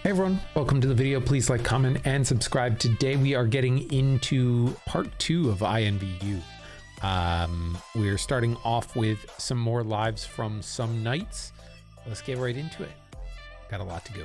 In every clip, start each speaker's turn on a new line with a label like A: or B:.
A: Hey everyone, welcome to the video. Please like, comment, and subscribe. Today we are getting into part 2 of INVU. We're starting off with some more lives from some nights. Let's get right into it. Got a lot to go.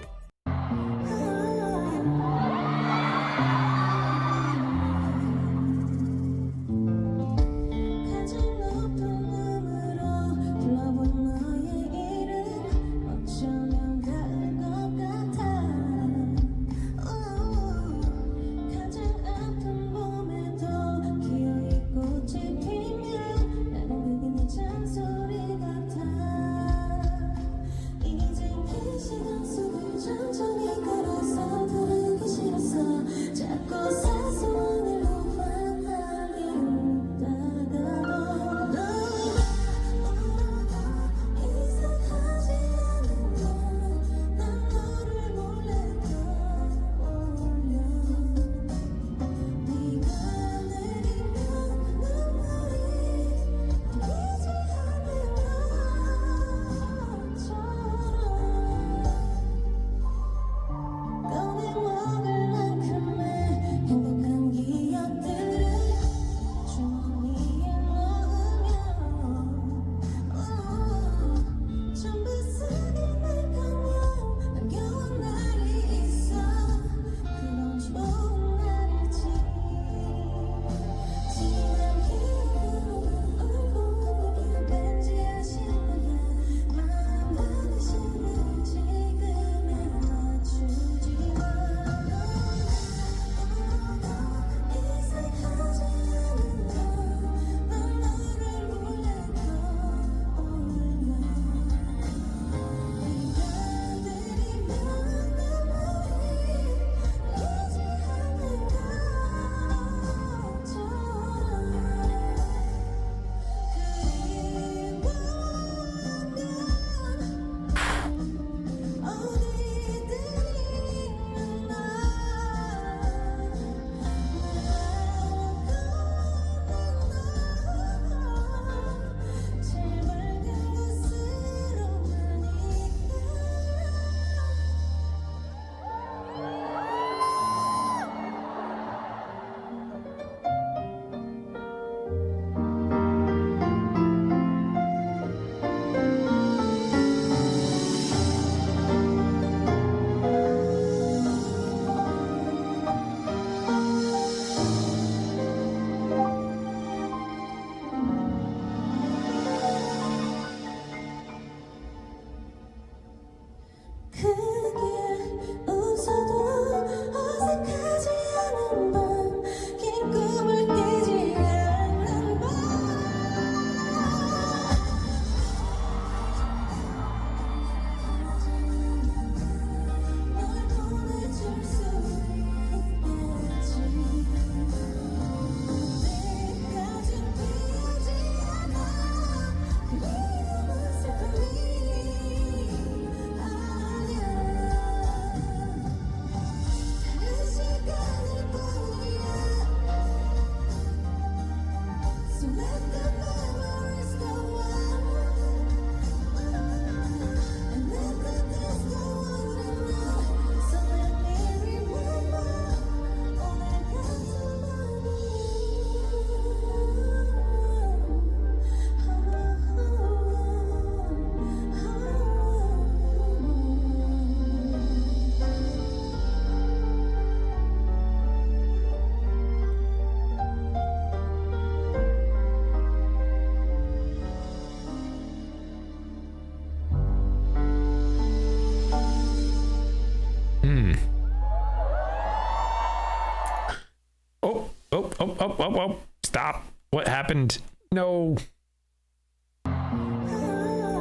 A: Oh, stop. What happened? No.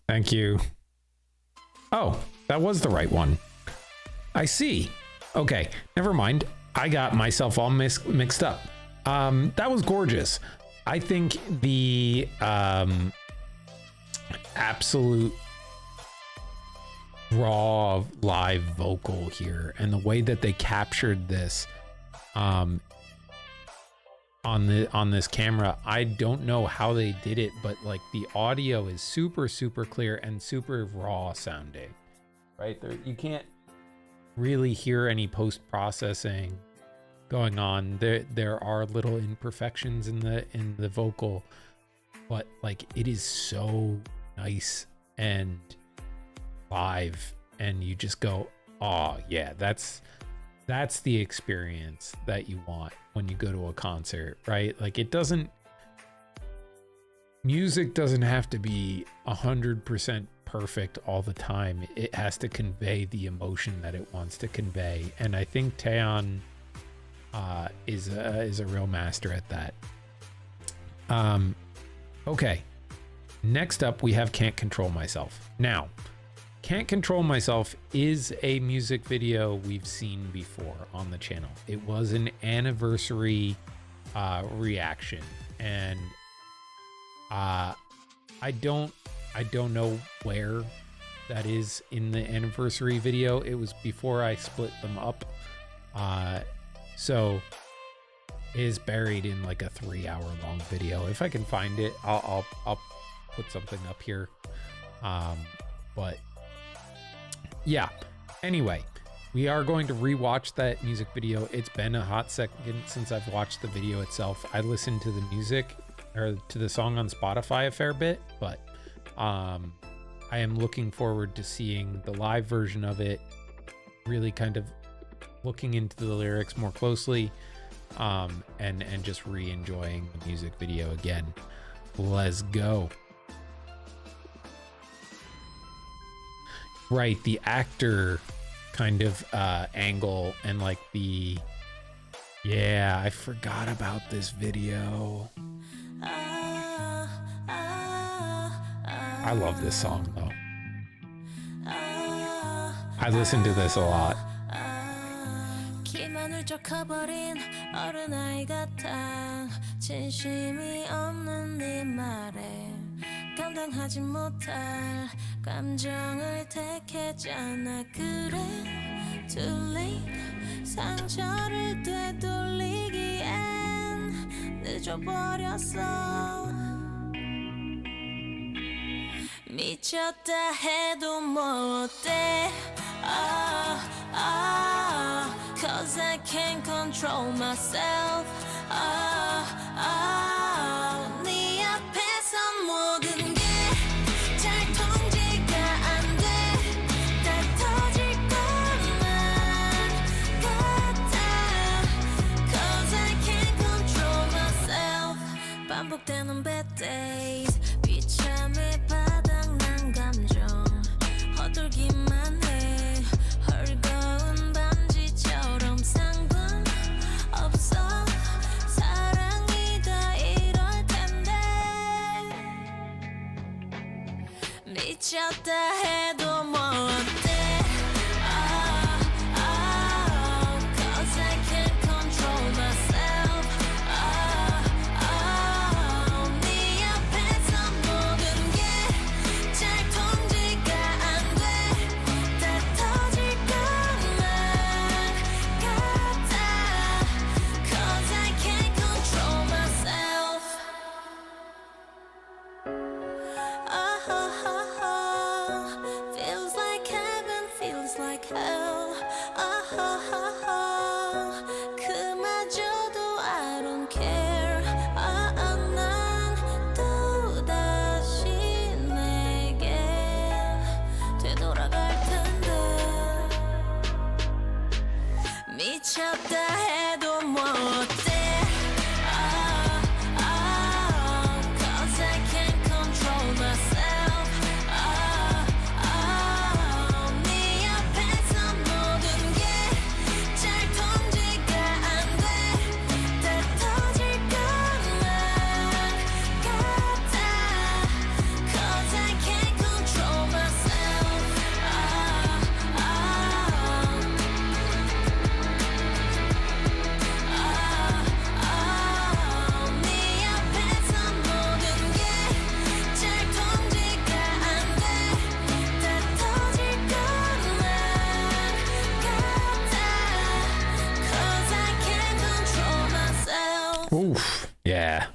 A: Thank you. Oh, that was the right one. I see. Okay, never mind. I got myself all mixed up. That was gorgeous. I think the absolute raw live vocal here and the way that they captured this on this camera, I don't know how they did it, but like the audio is super clear and super raw sounding, right? There, you can't really hear any post-processing going on. There are little imperfections in the vocal, but like it is so nice and live, and you just go, oh yeah, that's the experience that you want when you go to a concert, right? Like music doesn't have to be 100% perfect all the time. It has to convey the emotion that it wants to convey, and I think Taeyeon is a real master at that. Okay, next up we have Can't Control Myself. Now, Can't Control Myself is a music video we've seen before on the channel. It was an anniversary reaction, and I don't know where that is in the anniversary video. It was before I split them up, so it is buried in like a 3-hour long video. If I can find it, I'll put something up here. But yeah, anyway, we are going to rewatch that music video. It's been a hot second since I've watched the video itself. I listened to the music or to the song on Spotify a fair bit, but I am looking forward to seeing the live version of it, really kind of looking into the lyrics more closely, and just re-enjoying the music video again. Let's go. Right, the actor kind of angle and like I forgot about this video. I love this song though. I listen to this a lot.
B: 커버린 어른아이 같아 진심이 없는 네 말에 감당하지 못할 감정을 택했잖아. 그래 too late 상처를 되돌리기엔 늦어버렸어. 미쳤다 해도 뭐 어때. Cause I can't control myself. 네 앞에선 모든 게 잘 통제가 안 돼. 다 터질 것만 같아. Cause I can't control myself. 반복되는 bad days. 비참해 바닥난 감정 헛돌기만 해. 헐거운 밤지처럼 상관없어. 사랑이 다 이럴 텐데. 미쳤다 해도 뭐 어때. Cause I can't control myself. 네 앞에서 모든 게 잘 통제가 안 돼. 다 터질 것만 같아. Cause I can't control myself. Feels like heaven, feels like hell. 그마저도 I don't care. 난 또다시 내게 되돌아갈 텐데. 미쳤다 해도 뭐 어때. Cause I can't control myself. 네 앞에서 모든 게 잘 통제가 안 돼. 다 터질 것만 같아. Cause I can't control myself. 네 앞에서 모든 게 잘 통제가 안 돼. 다 터질 것만 같아. Cause I can't control myself.
A: Oof, yeah.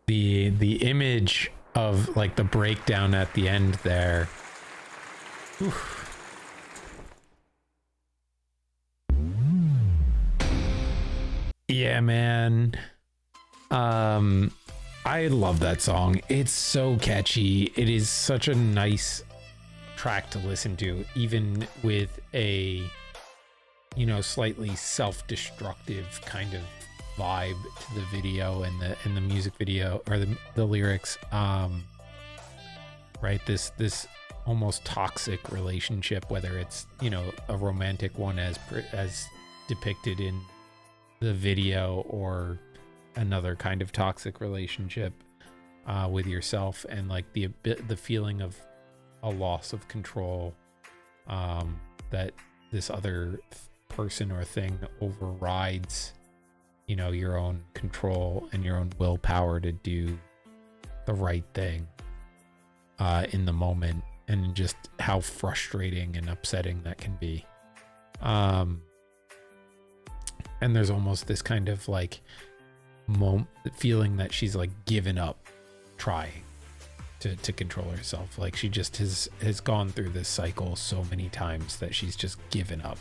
A: The image of like the breakdown at the end there. Oof. Yeah, man. I love that song. It's so catchy. It is such a nice track to listen to, even with a, you know, slightly self-destructive kind of vibe to the video and the music video, or the lyrics. Right, this almost toxic relationship, whether it's, you know, a romantic one as depicted in the video, or another kind of toxic relationship with yourself, and like the feeling of a loss of control, that this other person or thing overrides, you know, your own control and your own willpower to do the right thing in the moment, and just how frustrating and upsetting that can be. And there's almost this kind of like feeling that she's like given up trying to control herself. Like she just has gone through this cycle so many times that she's just given up.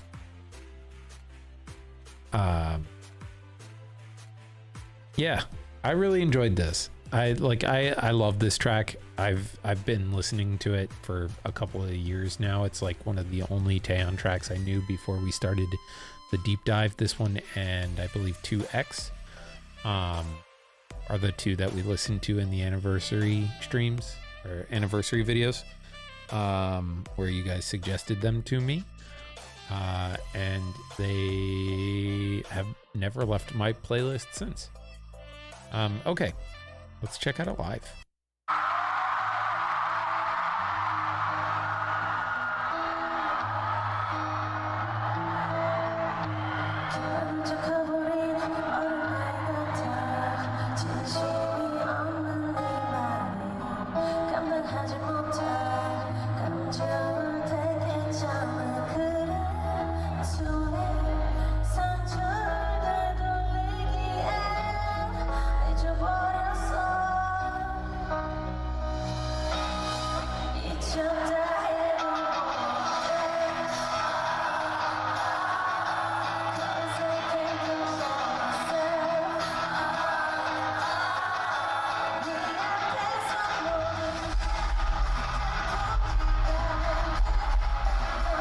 A: Yeah, I really enjoyed this. I love this track. I've been listening to it for a couple of years now. It's like one of the only Taeyeon tracks I knew before we started the deep dive. This one, and I believe 2X are the two that we listened to in the anniversary streams or anniversary videos, where you guys suggested them to me, and they have never left my playlist since. Okay, let's check out it live.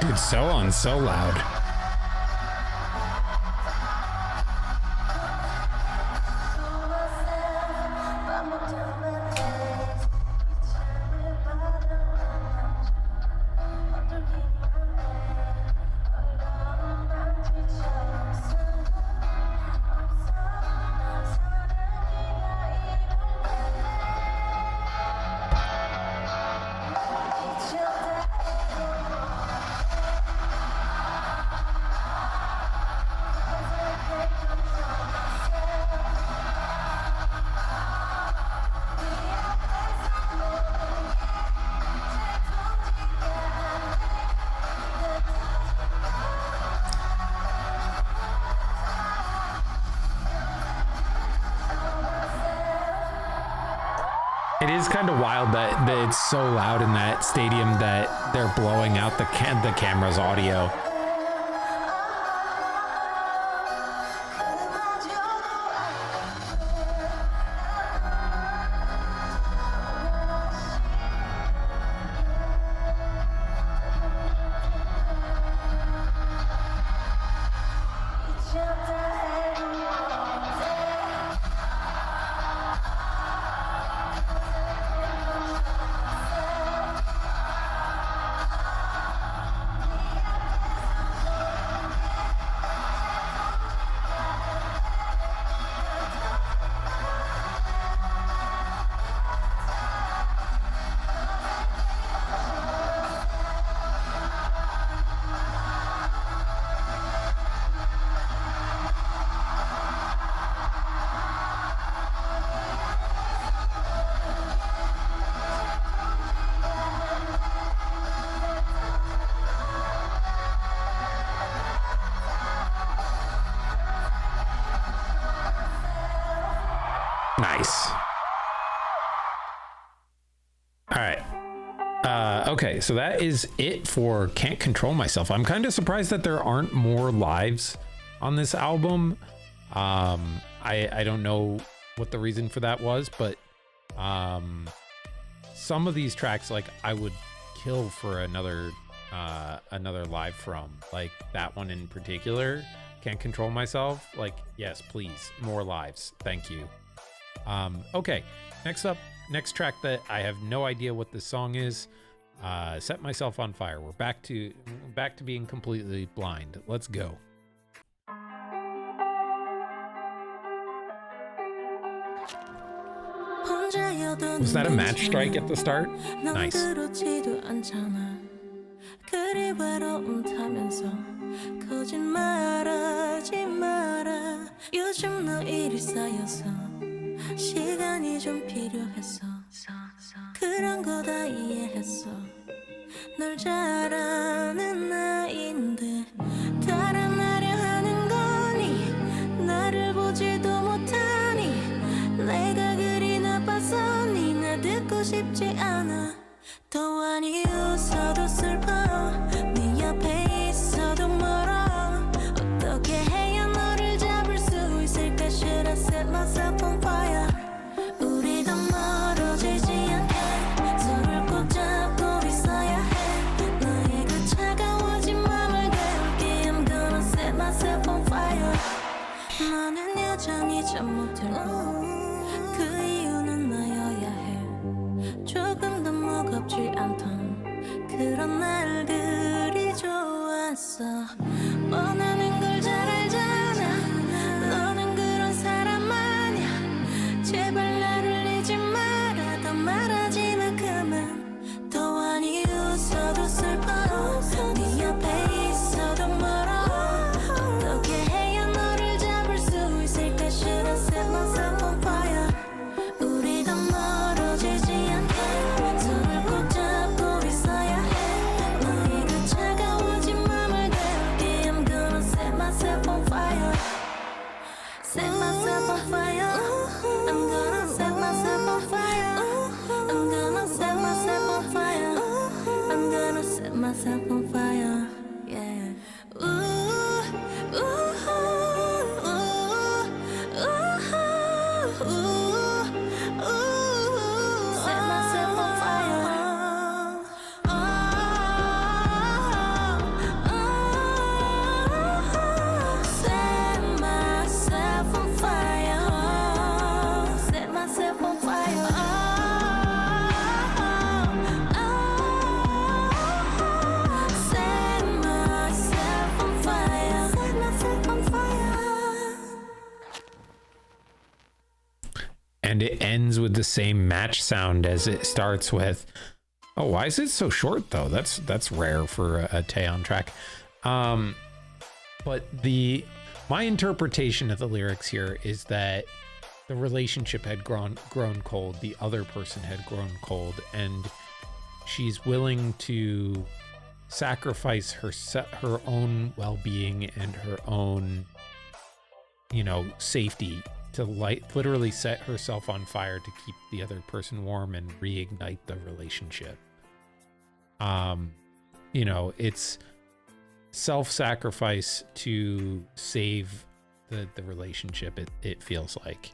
A: Dude, so loud. It is kind of wild that it's so loud in that stadium that they're blowing out the camera's audio. Nice. All right. Okay, so that is it for Can't Control Myself. I'm kind of surprised that there aren't more lives on this album. I don't know what the reason for that was, but some of these tracks, like, I would kill for another live from, like that one in particular. Can't Control Myself. Like, yes, please, more lives, thank you. Okay, next track that I have no idea what this song is. Set Myself on Fire. We're back to being completely blind. Let's go. Was that a match strike at the start? Nice.
B: 그리 외로움 타면서 거짓말하지 마라. 요즘 너 일이 쌓여서 시간이 좀 필요했어. 그런 거 다 이해했어. 널 잘 아는 나인데 달아나려 하는 거니 나를 보지도 못하니 내가 그리 나빠서 니나 듣고 싶지 않아. 더 많이 웃어도 슬퍼 네 옆에 있어도 멀어 어떻게 해야 너를 잡을 수 있을까. Should I set myself on fire. 우리 더 멀어지지 않게 서로를 꼭 잡고 있어야 해. 너의 그 차가워진 맘을 깨울게. I'm gonna set myself on fire. 너는 여전히 잠 못 들고 그 이유는 나여야 해. 조금 더 무겁지 않던 그런 날들이 좋았어. 원하는 걸 잘 알잖아. 너는 그런 사람 아냐. 제발 나를 잊지 마라. 더 말하지 마 그만. 더 많이 웃어도 슬퍼 네 옆에 있어도 멀어 어떻게 해야 너를 잡을 수 있을까. Should I set myself on fire. 우리 더 멀어지지 않게 손을 꼭 잡고 있어야 해. 너의 그 차가워진 맘을 깨울게. I'm gonna set myself on fire. Set myself on fire. I'm gonna set myself on fire. I'm gonna set myself on fire. I'm gonna set myself on fire. Yeah. Ooh, ooh, ooh, ooh, ooh. Set myself on fire. Set myself on fire. Set myself on fire. Set myself on fire. Set myself on fire.
A: And it ends with the same match sound as it starts with. Oh, why is it so short though? That's rare for a Taeyeon track. But my interpretation of the lyrics here is that the relationship had grown cold. The other person had grown cold, and she's willing to sacrifice her own well-being and her own, safety to literally set herself on fire to keep the other person warm and reignite the relationship. It's self-sacrifice to save the relationship, it feels like.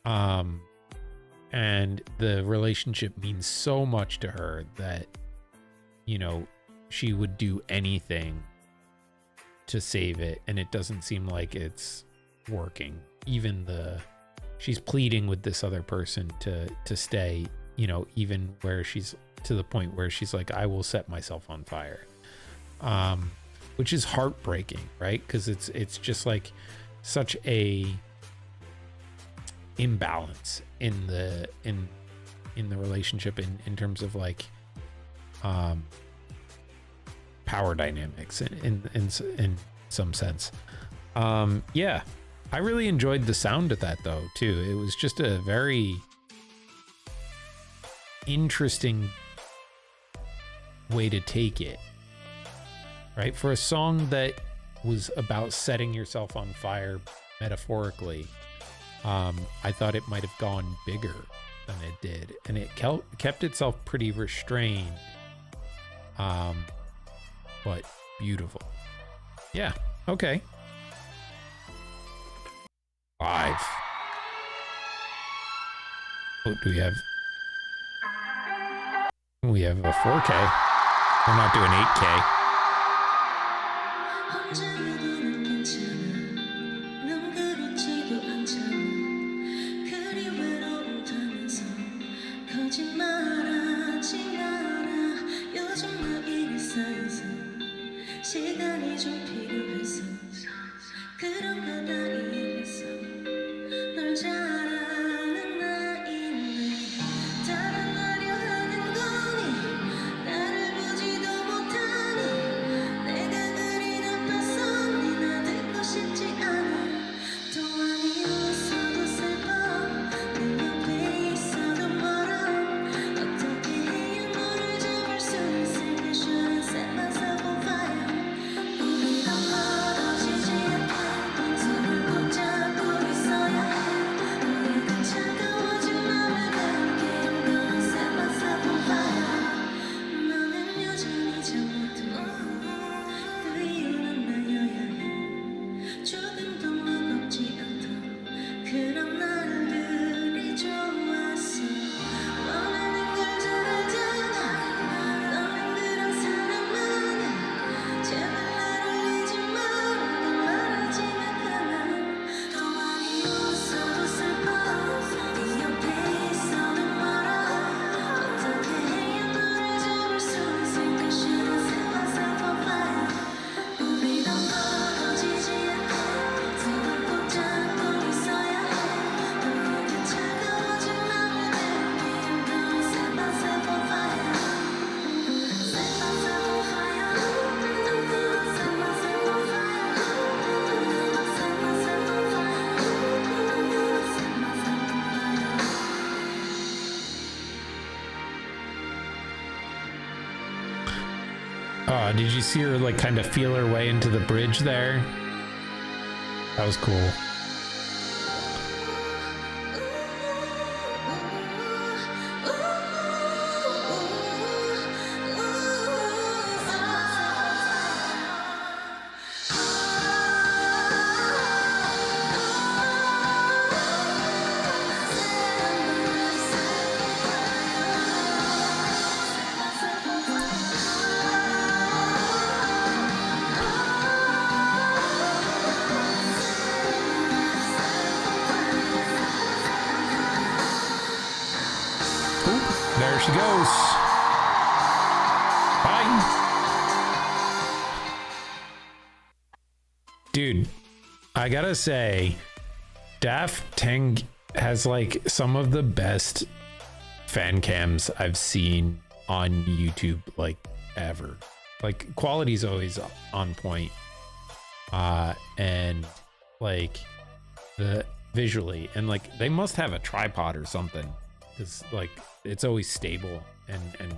A: And the relationship means so much to her that, she would do anything to save it, and it doesn't seem like it's working. Even she's pleading with this other person to stay, even where she's to the point where she's like, I will set myself on fire. Which is heartbreaking, right? Because it's just like such a imbalance in the relationship in terms of like power dynamics in some sense. Yeah, I really enjoyed the sound of that though too. It was just a very interesting way to take it, right? For a song that was about setting yourself on fire metaphorically, I thought it might have gone bigger than it did, and it kept itself pretty restrained, but beautiful. Yeah, okay. Live. Oh, do we have? We have a 4K. We're not doing 8K.
B: 시간이 좀 필요해서 그런 거 다 이해했어 널 잘하는 나인데 다른 하려 하는 거니 나를 보지도 못하니 내가 그리 나빠서 네나 듣고 싶지 않아 또 아니 웃어도 슬퍼 네 옆에 있어도 멀어 어떻게 해야 너를 잡을 수 있을까 Should I set myself on fire 그런 날들이 좋았어 원하는 걸 잘하잖아 너는 그런 사람만 제발 나를 잊지 말고 말하지만 그만 더 많이 웃어도 슬퍼 네 옆에 있어도 멀어 어떻게 해야 너를 잡을 수 있을까 Should I set myself on fire 우리 더 멀어지지 않게 서로 꼭 잡고 있어야 해 너에게 차가워진 마음을 느끼면 Don't set myself on fire Set myself on fire Set myself on fire Set myself on fire Set myself on fire
A: Did you see her like kind of feel her way into the bridge there? That was cool. There she goes. Bye. Dude, I gotta say, Daft Teng has like some of the best fan cams I've seen on YouTube like ever. Like quality's always on point. And like the visually and like they must have a tripod or something. Because like it's always stable and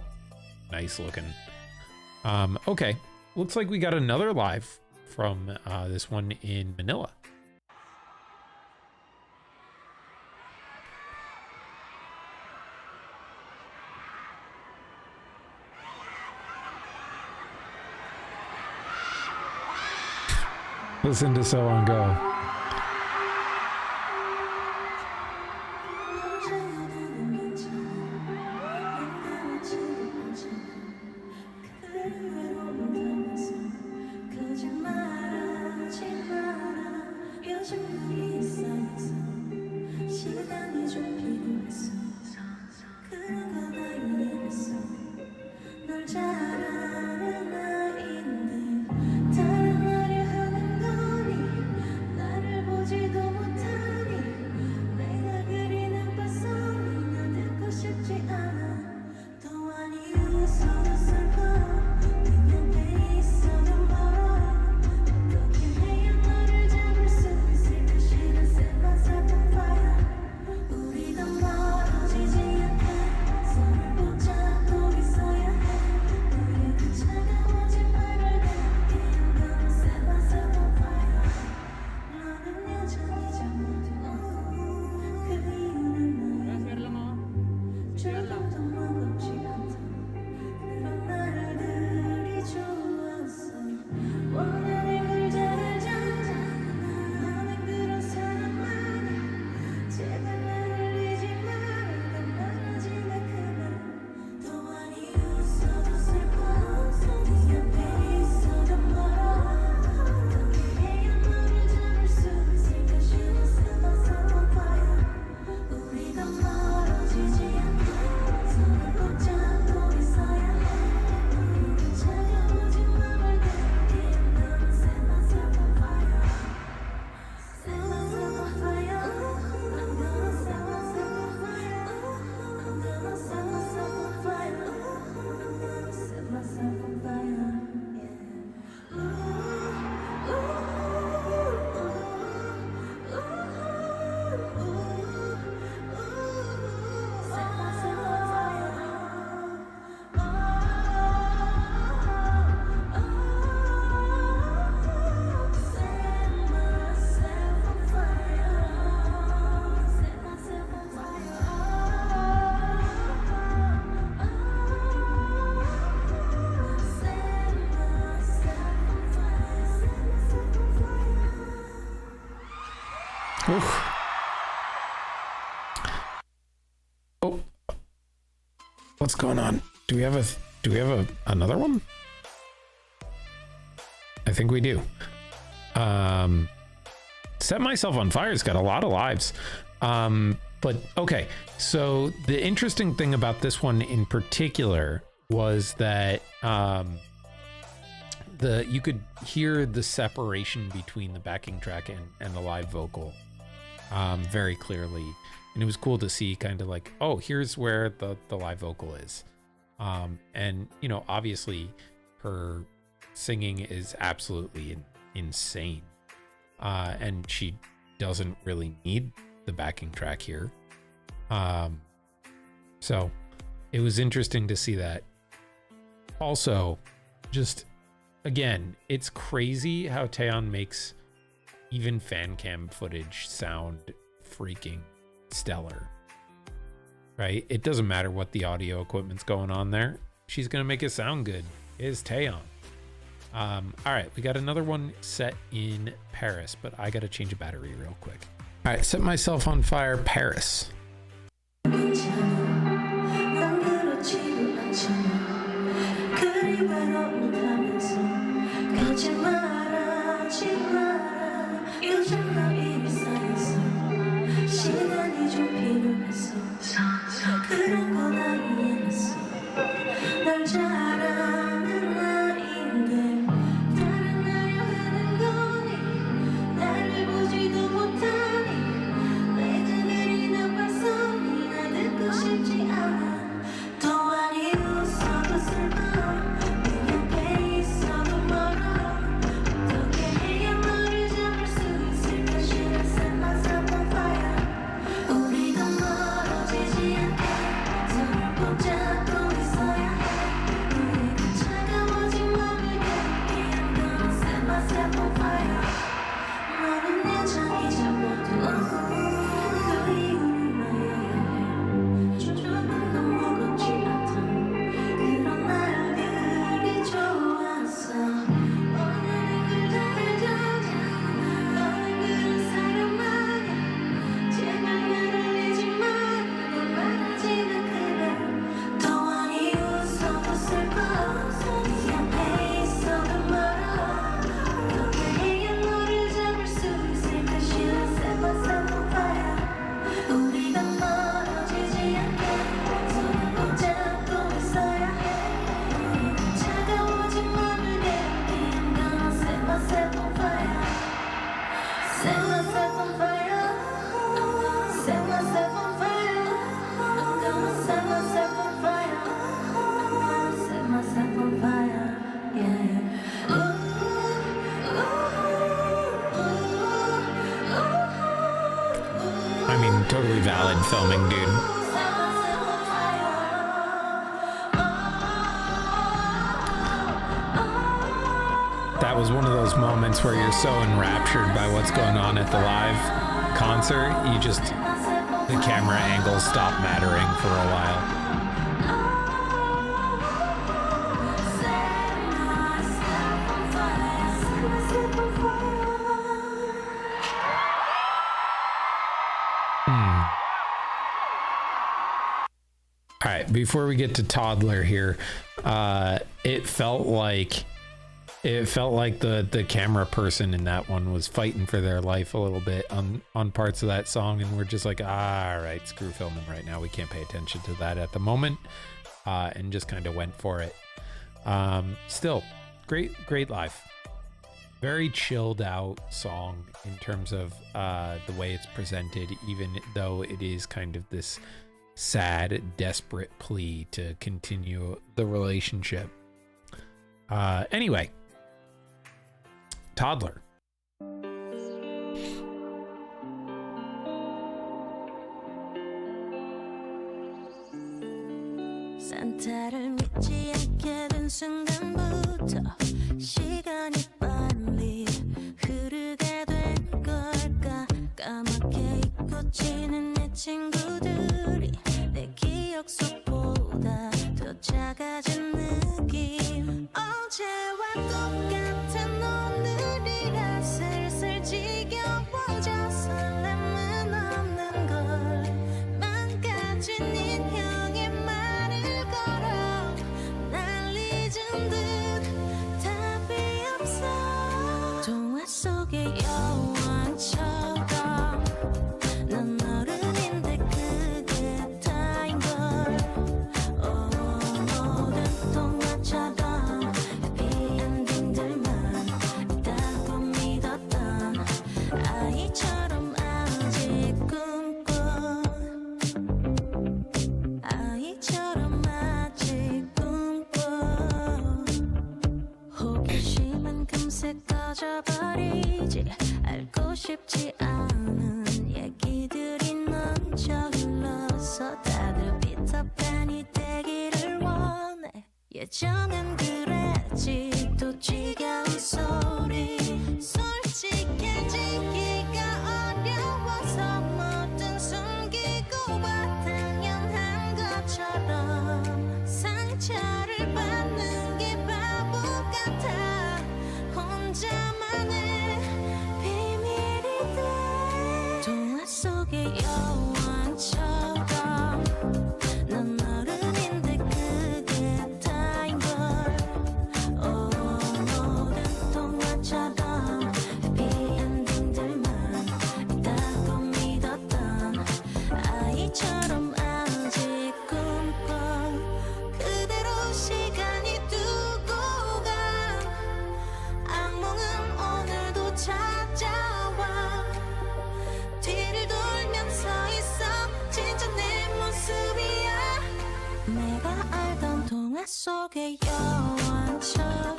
A: nice looking. Okay, looks like we got another live from this one in Manila. Listen to So On Go.
B: 잘하는 나인데 다른 하려 하는 거니
A: Oof. Oh, what's going on? Do we have another one? I think we do. Set Myself on Fire's got a lot of lives. But okay, so the interesting thing about this one in particular was that you could hear the separation between the backing track and the live vocal very clearly. And it was cool to see kind of like, oh, here's where the live vocal is. And, you know, obviously her singing is absolutely insane. And she doesn't really need the backing track here. So it was interesting to see that. Also, just again, it's crazy how Taeyeon makes even fan cam footage sound freaking stellar, right? It doesn't matter what the audio equipment's going on there. She's going to make it sound good. Is Taeyeon. All right, we got another one set in Paris, but I got to change a battery real quick. All right, Set Myself on Fire, Paris. I mean, totally valid filming, dude. That was one of those moments where you're so enraptured by what's going on at the live concert, the camera angles stop mattering for a while. All right, before we get to Toddler here, it felt like the camera person in that one was fighting for their life a little bit on parts of that song, and we're just like, all right, screw filming right now. We can't pay attention to that at the moment, and just kind of went for it. Still, great live. Very chilled out song in terms of the way it's presented, even though it is kind of this sad, desperate plea to continue the relationship. Anyway, Toddler.
B: 산타를 믿지 않게 된 순간부터 시간이 빨리 흐르게 된 걸까. 까맣게 잊고 지는 내 친구들이 내 기억 속보다 더 작아진 느낌. 어제와 똑같은 오늘이라 슬슬 지겨워져 설렘 예전엔 그랬지 또 지겨운 소리 솔직해지기가 어려워서 뭐든 숨기고 봐 당연한 것처럼 상처를 받는 게 바보 같아 혼자만의 비밀이 돼 동화 속의 여왕처럼 넌 어른인데 그게 다인 걸 모든 동화처럼 해피엔딩들만 있다고 믿었던 아이처럼 아직 꿈꿔 그대로 시간이 두고 가 악몽은 오늘도 찾아와 뒤를 돌면 서 있어 진짜 내 모습이야 내가 알던 동화 속의 여왕처럼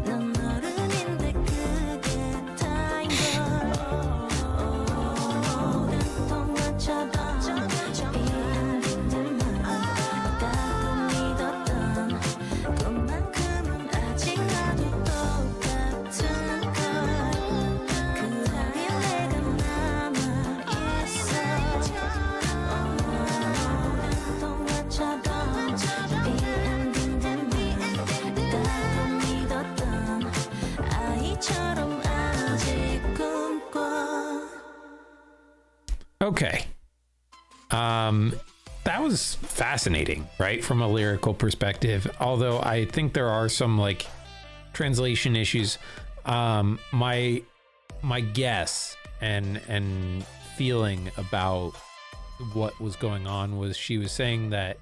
B: 넌 어른인데 그게 다인 걸 모든 동화처럼 해피엔딩들만 있다고 믿었던 꿈만큼은 아직 나도 똑같은 걸 그 답이 내가 남아있어 모든 동화처럼 해피엔딩들만 있다고 믿었던 아이처럼 아직 꿈꿔
A: Okay. That was fascinating, right? From a lyrical perspective. Although I think there are some like translation issues. My guess and feeling about what was going on was she was saying that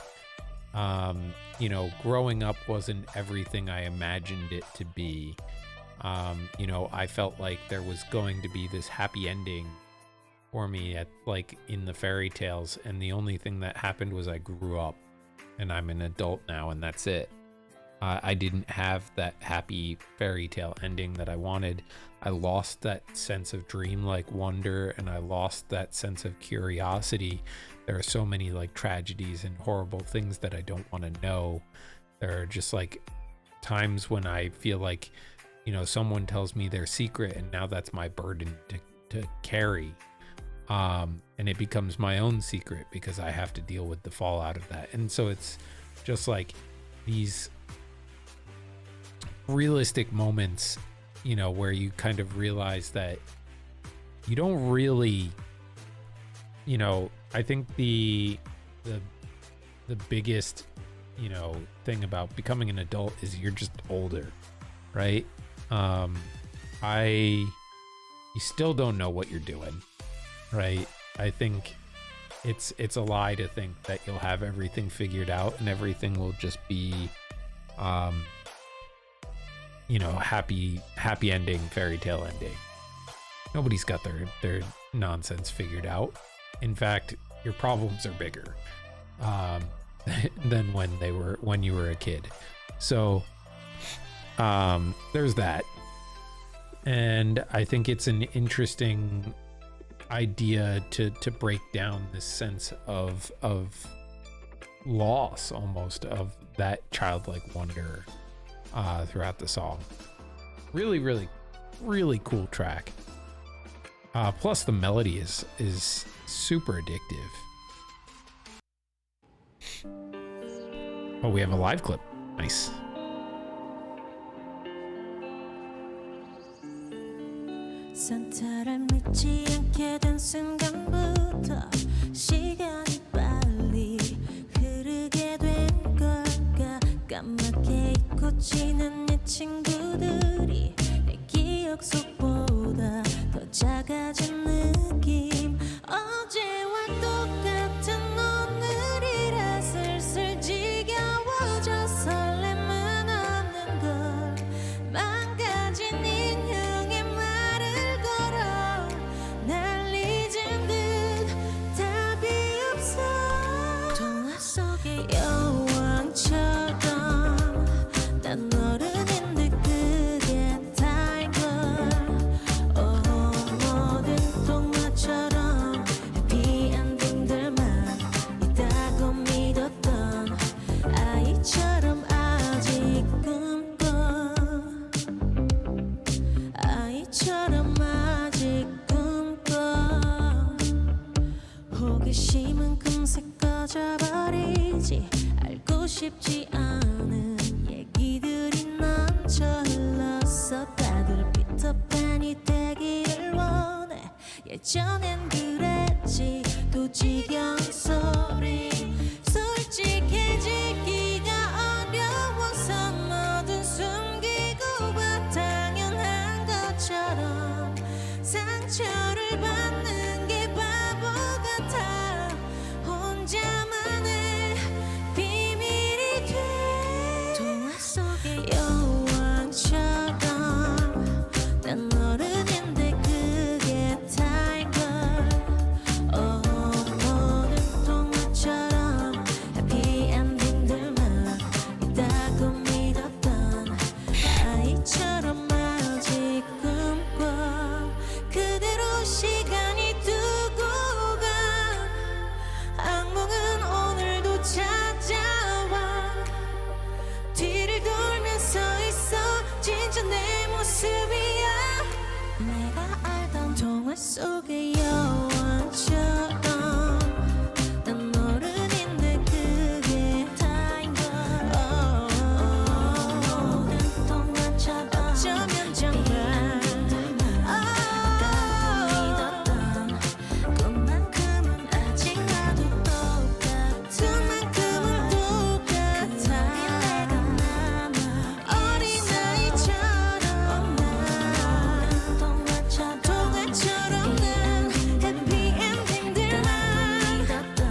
A: growing up wasn't everything I imagined it to be. I felt like there was going to be this happy ending for me in the fairy tales, and the only thing that happened was I grew up and I'm an adult now, and that's it. I didn't have that happy fairy tale ending that I wanted. I lost that sense of dreamlike wonder, and I lost that sense of curiosity. There are so many like tragedies and horrible things that I don't want to know. There are just like times when I feel like, someone tells me their secret, and now that's my burden to carry. And it becomes my own secret because I have to deal with the fallout of that. And so it's just like these realistic moments, where you kind of realize that you don't really, I think the biggest, thing about becoming an adult is you're just older, right? You still don't know what you're doing, right? I think it's a lie to think that you'll have everything figured out and everything will just be happy ending, fairy tale ending. Nobody's got their nonsense figured out. In fact, your problems are bigger than when you were a kid. So there's that. And I think it's an interesting idea to break down this sense of loss, almost, of that childlike wonder throughout the song. Really, really, really cool track. Plus the melody is super addictive. Oh, we have a live clip. Nice.
B: 산타를 믿지 않게 된 순간부터 시간이 빨리 흐르게 된 걸까 까맣게 잊고 지는 내 친구들이 내 기억 속보다 더 작아진 느낌 어제와 똑같은 오늘이라 슬슬 지겨워져 설렘은 없는 걸 망가진 인형의 말을 걸어 날 잊은 듯 답이 없어 동화 속의 여왕처럼 난 어른인데 그게 다인 걸 모든 동화 쉽지 않은 얘기들이 넘쳐 흘렀어. 다들 피터팬이 되기를 원해. 예전엔 그랬지 또 지겨운 소리. 솔직해지기가 어려워서 뭐든 숨기고 봐. 당연한 것처럼 상처를 받는 게 바보 같아. 혼자만의 비밀이 돼. 동화 속의 여왕처럼 난 어른인데 그게 다인 걸. 모든 동화처럼 해피엔딩들만 있다고 믿었던 아이처럼 아직 꿈꿔. 그대로 시간이 두고 가. 악몽은 오늘도 찾아와. 뒤를 돌며 서 있어. 진짜 내 모습이야. 내가 알던 동화 속의 여왕처럼 난 어른인데 그게 다인 걸. 모든 동화처럼 어쩌면 정말 믿었던 꿈만큼은 아직 나도 똑같은 만큼은 똑같아. 내가 남아 어린아이처럼 동화처럼 난 해피엔딩들만 믿었던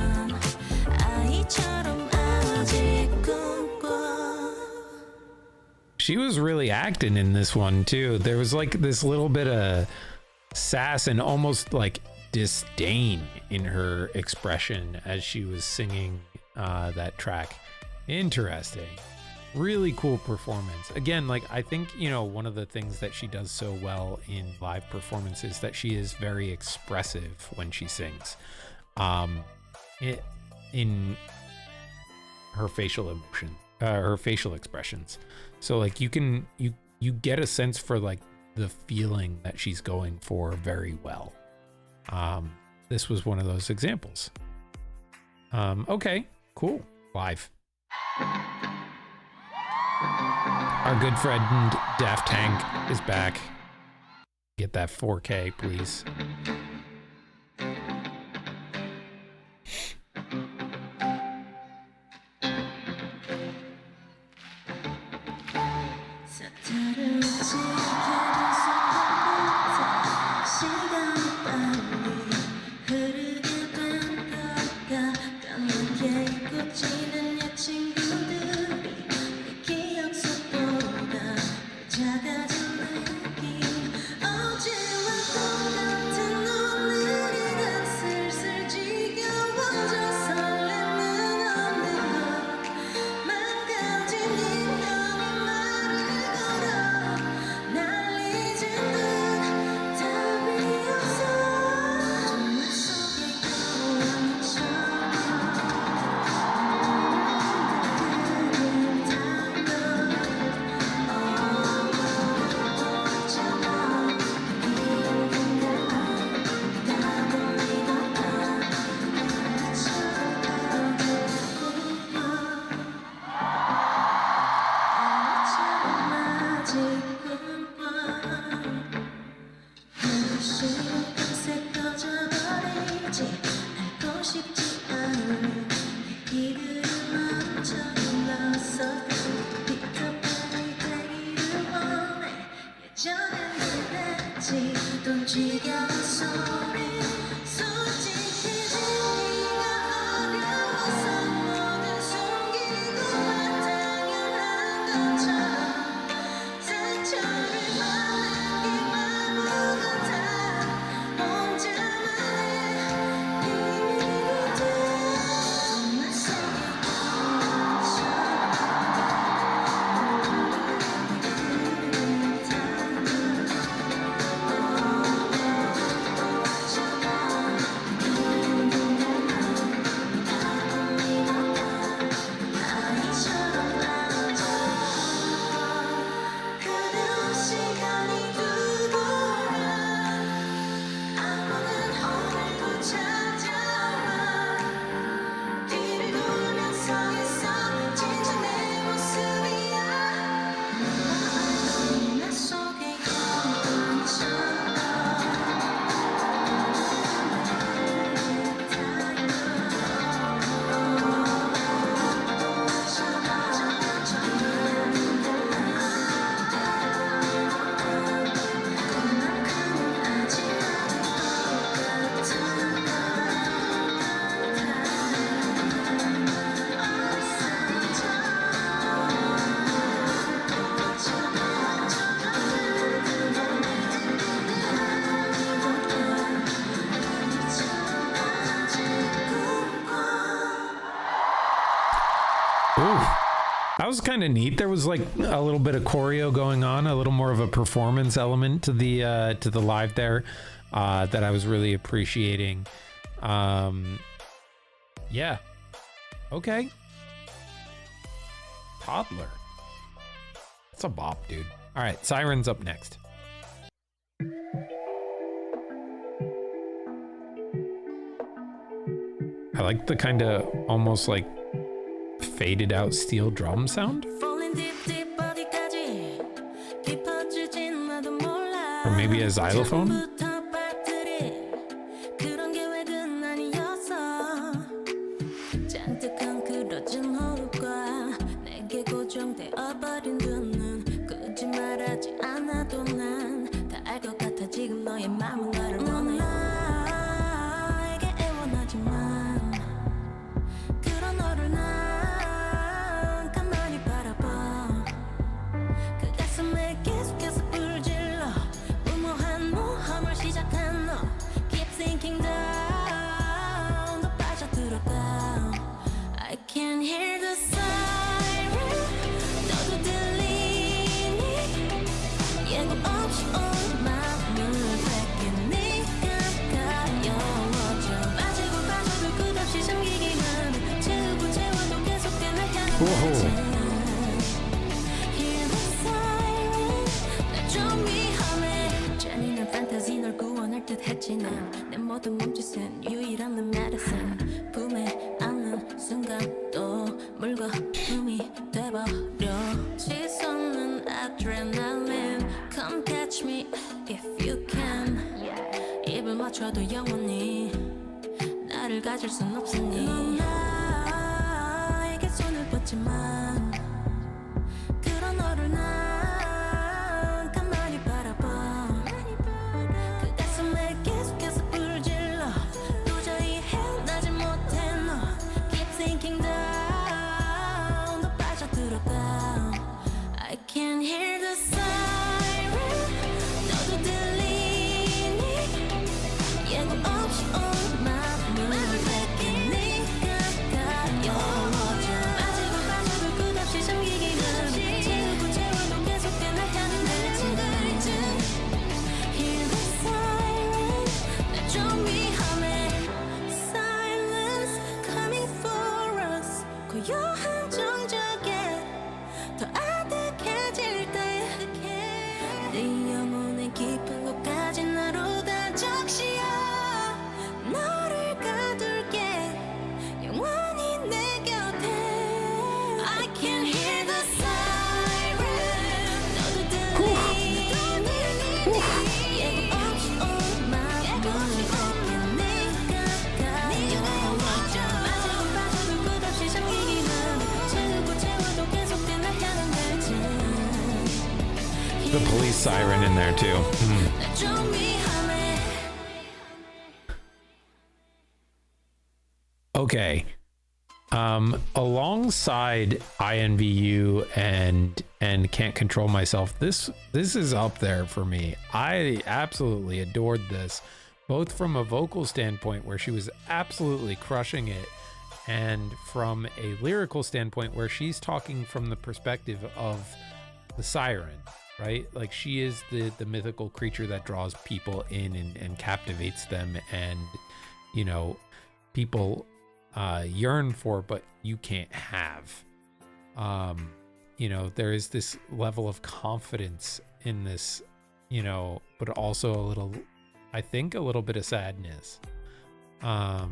B: 아이처럼 아직 꿈꿔.
A: She was really acting in this one too. There was like this little bit of sass and almost like disdain in her expression as she was singing that track. Interesting. Really cool performance. Again, like I think, you know, one of the things that she does so well in live performances is that she is very expressive when she sings. In her facial emotion, her facial expressions. So like you get a sense for like the feeling that she's going for very well. This was one of those examples. Okay, cool. Live. Our good friend Daft Tank is back. Get that 4K, please.
B: 사태를 지켜본 순간부터 시간이 빨리 흐르게 된 걸까. 까맣게 잊고 지는 옛 친구들이 내 기억 속보다 작아진 느낌. 어제와 똑같은 오늘이라 슬슬 지겨워져. 설렘은 없는 것. 망가진 인연이 말을 걸어. 날 잊은 듯 답이 없어. 정말 속에 금세 꺼져버리지. 알고 싶지 않은 얘기들을 먼저 눌러서 피터팬이 되기를 원해. 예전엔 그랬지 또 지겨운 소리. 솔직해지기가 어려워서 뭐든 숨기고 봐. 당연한 것처럼 상처를 받는 게 바보 같아. 혼자만의 비밀이 돼. 정말 속에
A: Ooh, that was kind of neat. There was like a little bit of choreo going on, a little more of a performance element to the live there that I was really appreciating. Yeah. Okay. Toddler. That's a bop, dude. All right, Siren's up next. I like the kind of almost like faded out steel drum sound. Or maybe a xylophone. The police siren in there too. Okay. Alongside INVU and Can't Control Myself, this is up there for me. I absolutely adored this, both from a vocal standpoint where she was absolutely crushing it, and from a lyrical standpoint where she's talking from the perspective of the siren, right? Like she is the mythical creature that draws people in and captivates them, and you know, people yearn for, but you can't have. You know, there is this level of confidence in this, you know, but also a little, I think a little bit of sadness. But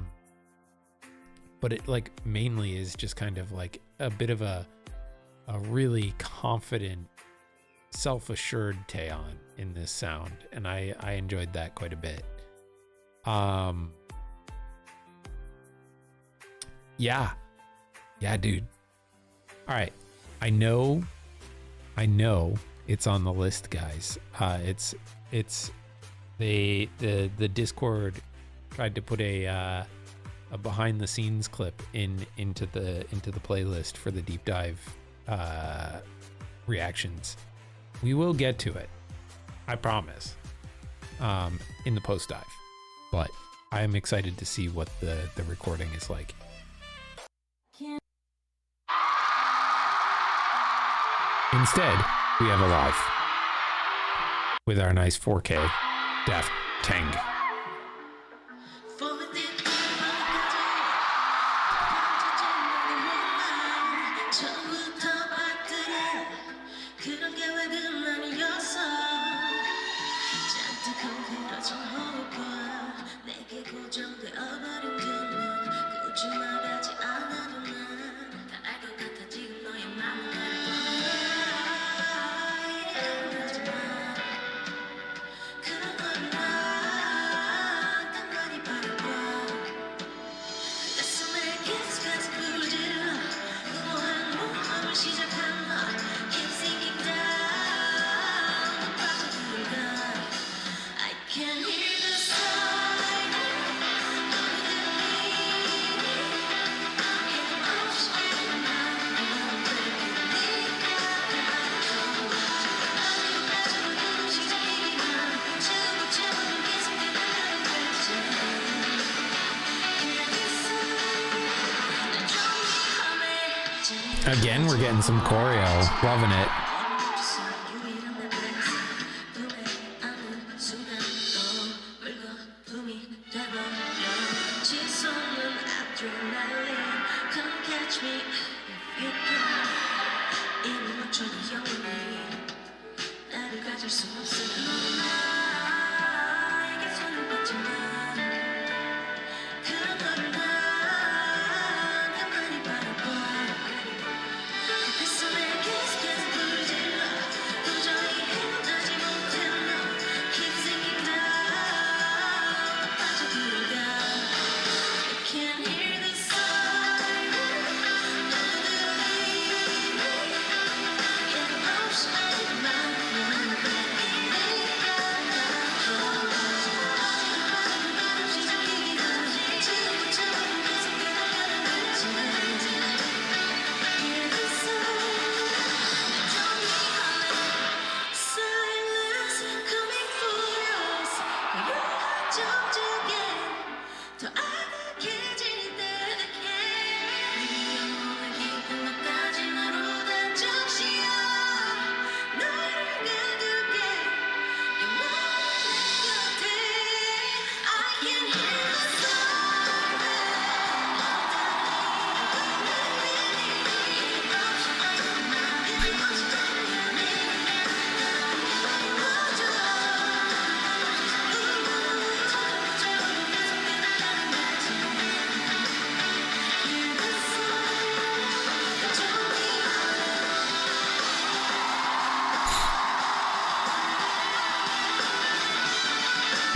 A: it like mainly is just kind of like a bit of a really confident, self-assured Taeyeon in this sound, and I enjoyed that quite a bit. Yeah, dude. All right, I know it's on the list, guys. It's the Discord tried to put a behind the scenes clip into the playlist for the deep dive reactions. We will get to it, I promise, in the post dive, but I'm excited to see what the recording is like. Instead, we have a live with our nice 4K Daft Tang. Again, we're getting some choreo. Loving it.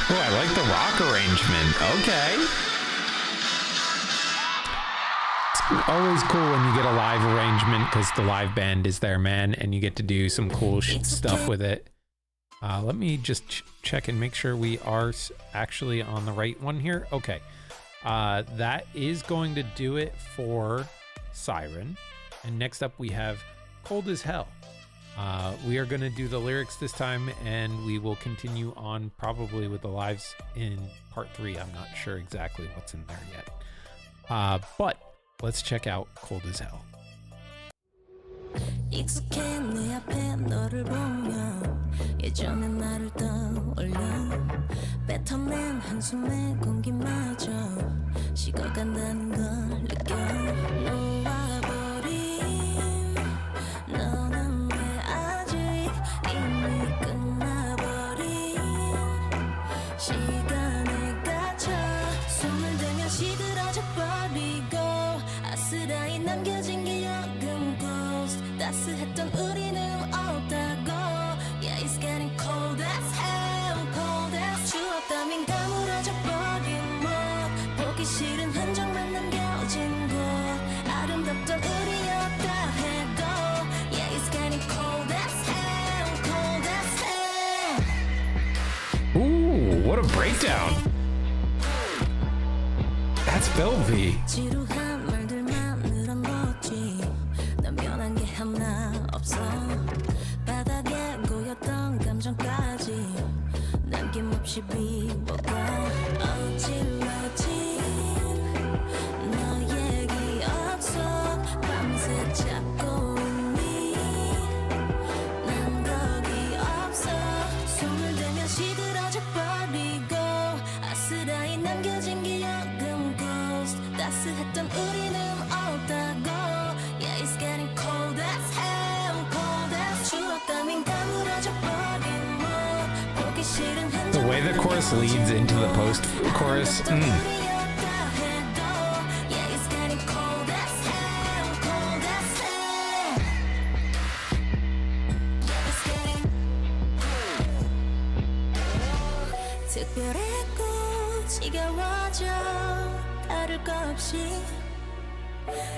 A: Oh, I like the rock arrangement. Okay. It's always cool when you get a live arrangement because the live band is there, man, and you get to do some cool stuff with it. Let me just check and make sure we are actually on the right one here. Okay. That is going to do it for Siren. And next up we have Cold as Hell. We are going to do the lyrics this time, and we will continue on probably with the lives in part 3. I'm not sure exactly what's in there yet. But let's check out Cold as Hell.
B: 익숙해 내 앞에 너를 보면 예전의 나를 떠올려 뱉어낸 한숨의 공기마저 식어간다는 걸 느껴 놓아버린 너는 왜 아직 이미 끝나버린 시간에 갇혀 손을 대며 시들어져 버리고 아스라이 남겨진 기억은 ghost 따스했던 우리는 없다고 Yeah it's getting cold as hell cold as 추웠다면 가물어져 버린 못 보기 싫은 흔적만 남겨진 곳 아름답던 우리였다 해도 Yeah it's getting cold as hell cold as hell
A: Ooh, what a breakdown. That's Velvy.
B: 지루한 말들만 늘어놓지 난 변한 게 하나 없어 바닥에 고였던 감정까지 남김없이 비워가 어질러진 너의 기억 속 밤새 찾고 있니
A: chorus leads into the post chorus.
B: 특별했고 지겨워져 다를 거 없이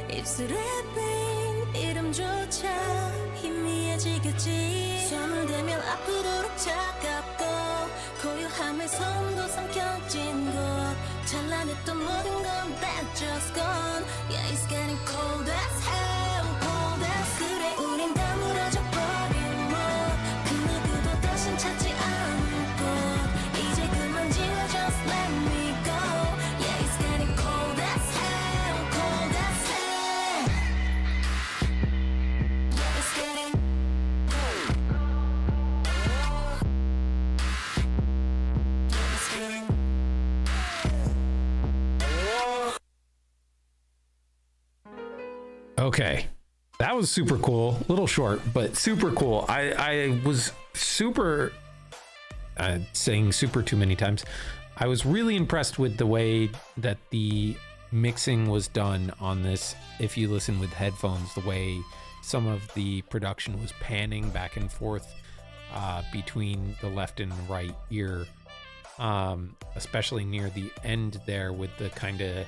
B: 입술에 빈 이름조차 희미해지겠지 손을 대면 아프도록 차갑고 고요함에 손도 삼켜진 곳 찬란했던 모든 건 that's just gone Yeah it's getting cold as hell cold as 그래 우린 다 무너져 버린 못그 누구도 다신 찾지 않고 이제 그만 지워 just let me go Yeah it's getting cold as hell cold as hell Yeah it's getting it's getting
A: Okay, that was super cool. A little short, but super cool. I was super saying super too many times. I was really impressed with the way that the mixing was done on this. If you listen with headphones, the way some of the production was panning back and forth between the left and right ear, especially near the end there with the kind of,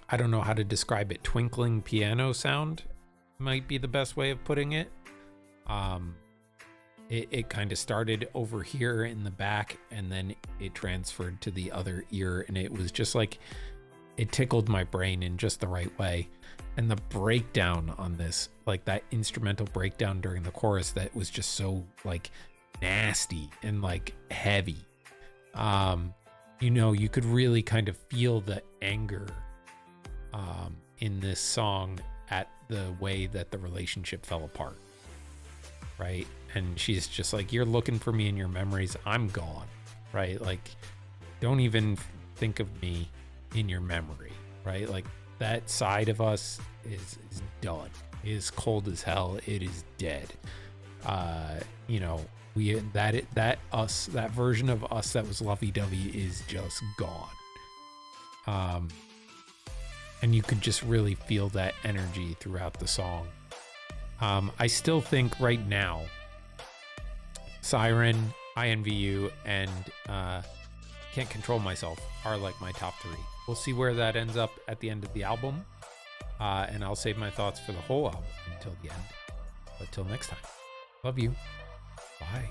A: I don't know how to describe it, twinkling piano sound might be the best way of putting it. It kind of started over here in the back and then it transferred to the other ear, and it was just like, it tickled my brain in just the right way. And the breakdown on this, like that instrumental breakdown during the chorus, that was just so like nasty and like heavy. You know, you could really kind of feel the anger in this song at the way that the relationship fell apart, right? And she's just like, you're looking for me in your memories, I'm gone, right? Like, don't even think of me in your memory, right? Like, that side of us is done. It is cold as hell. It is dead. You know, that version of us that was lovey-dovey is just gone. And you could just really feel that energy throughout the song. I still think right now, Siren, INVU, and Can't Control Myself are like my top three. We'll see where that ends up at the end of the album. And I'll save my thoughts for the whole album until the end. But till next time, love you. Bye.